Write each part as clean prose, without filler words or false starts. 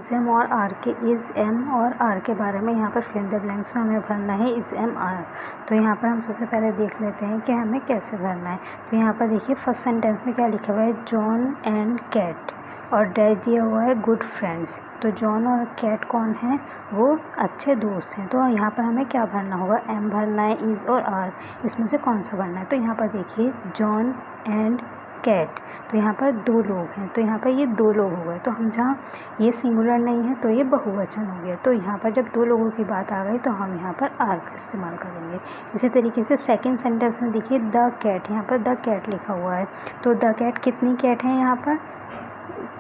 Is M और are के, is M और आर के बारे में यहाँ पर फिल इन द ब्लैंक्स में हमें भरना है इज़ एम आर। तो यहाँ पर हम सबसे पहले देख लेते हैं कि हमें कैसे भरना है। तो यहाँ पर देखिए फर्स्ट सेंटेंस में क्या लिखा हुआ है, जॉन एंड कैट, और डैश दिया हुआ है गुड फ्रेंड्स। तो जॉन और कैट कौन है, वो अच्छे दोस्त हैं। तो यहाँ पर हमें क्या भरना होगा, एम भरना है, इज़ और आर, इसमें से कौन सा भरना है। तो यहाँ पर देखिए जॉन एंड कैट, तो यहाँ पर दो लोग हैं, तो यहाँ पर ये दो लोग हो गए। तो हम जहाँ ये सिंगुलर नहीं है तो ये बहुवचन हो गया। तो यहाँ पर जब दो लोगों की बात आ गई तो हम यहाँ पर आर का इस्तेमाल करेंगे। इसी तरीके से सेकंड सेंटेंस में देखिए द कैट, यहाँ पर द कैट लिखा हुआ है। तो द कैट, कितनी कैट है यहाँ पर,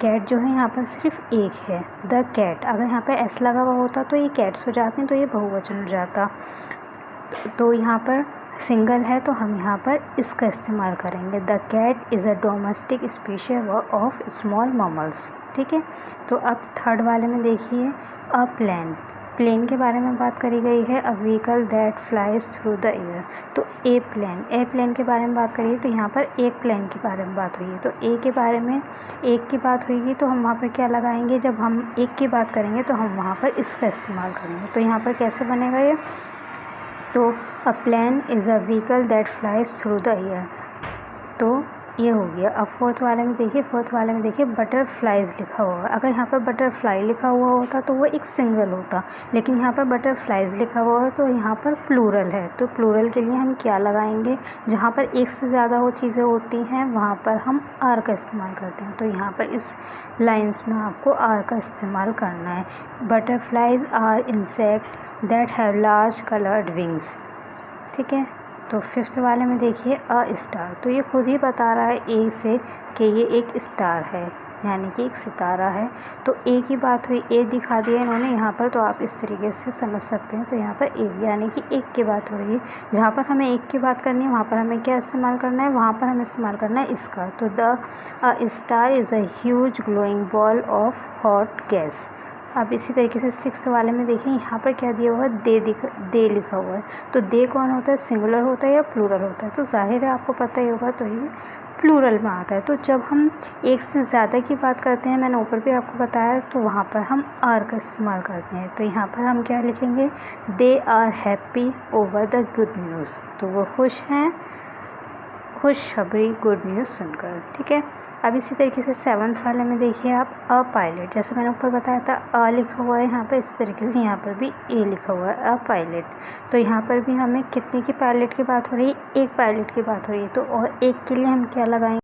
कैट जो है यहाँ पर सिर्फ एक है, द कैट। अगर यहाँ पर एस लगा हुआ होता तो ये कैट्स हो जाते हैं, तो ये बहुवचन हो जाता। तो यहाँ पर सिंगल है तो हम यहाँ पर इसका इस्तेमाल करेंगे, the cat is a domestic species of small mammals. ठीक है। तो अब थर्ड वाले में देखिए अ प्लेन, प्लेन के बारे में बात करी गई है, अ vehicle that flies through the air. तो ए प्लेन के बारे में बात करिए तो यहाँ पर एक प्लेन के बारे में बात हुई है। तो ए के बारे में एक की बात हुई तो हम वहाँ पर क्या लगाएंगे, जब हम एक की बात करेंगे तो हम वहाँ पर इसका इस्तेमाल करेंगे। तो यहाँ पर कैसे बनेगा ये, तो a plane is a vehicle that flies through the air. तो ये हो गया। अब फोर्थ वाले में देखिए बटरफ्लाइज लिखा हुआ है। अगर यहाँ पर बटरफ्लाई लिखा हुआ होता तो वो एक सिंगल होता, लेकिन यहाँ पर बटरफ्लाइज लिखा हुआ है तो यहाँ पर प्लूरल है। तो प्लूरल के लिए हम क्या लगाएंगे, जहाँ पर एक से ज़्यादा वो चीज़ें होती हैं वहाँ पर हम आर का इस्तेमाल करते हैं। तो यहाँ पर इस लाइन्स में आपको आर का इस्तेमाल करना है। Butterflies are insect that have large coloured wings. ठीक है। तो फिफ्थ वाले में देखिए अ स्टार, तो ये खुद ही बता रहा है ए से कि ये एक स्टार है, यानी कि एक सितारा है। तो ए की बात हुई, ए दिखा दिया इन्होंने यहाँ पर, तो आप इस तरीके से समझ सकते हैं। तो यहाँ पर ए यानी कि एक की बात हो रही है। जहाँ पर हमें एक की बात करनी है वहाँ पर हमें क्या इस्तेमाल करना है, वहाँ पर हमें इस्तेमाल करना है इसका। तो the star is a huge glowing ball of hot gas. अब इसी तरीके से सिक्स्थ वाले में देखिए यहाँ पर क्या दिया हुआ है, दे लिखा हुआ है। तो दे कौन होता है, सिंगुलर होता है या प्लूरल होता है। तो जाहिर है आपको पता ही होगा, तो ये प्लूरल में आता है। तो जब हम एक से ज़्यादा की बात करते हैं, मैंने ऊपर भी आपको बताया, तो वहाँ पर हम आर का इस्तेमाल करते हैं। तो यहाँ पर हम क्या लिखेंगे, they are happy over the good news. तो वो खुश हैं खुशखबरी, गुड न्यूज़ सुनकर। ठीक है। अब इसी तरीके से सेवन्थ वाले में देखिए आप अ पायलट, जैसे मैंने ऊपर बताया था अ लिखा हुआ है यहाँ पर, इस तरीके से यहाँ पर भी ए लिखा हुआ है, अ पायलट। तो यहाँ पर भी हमें कितने की पायलट की बात हो रही है, एक पायलट की बात हो रही है। तो और एक के लिए हम क्या लगाएंगे,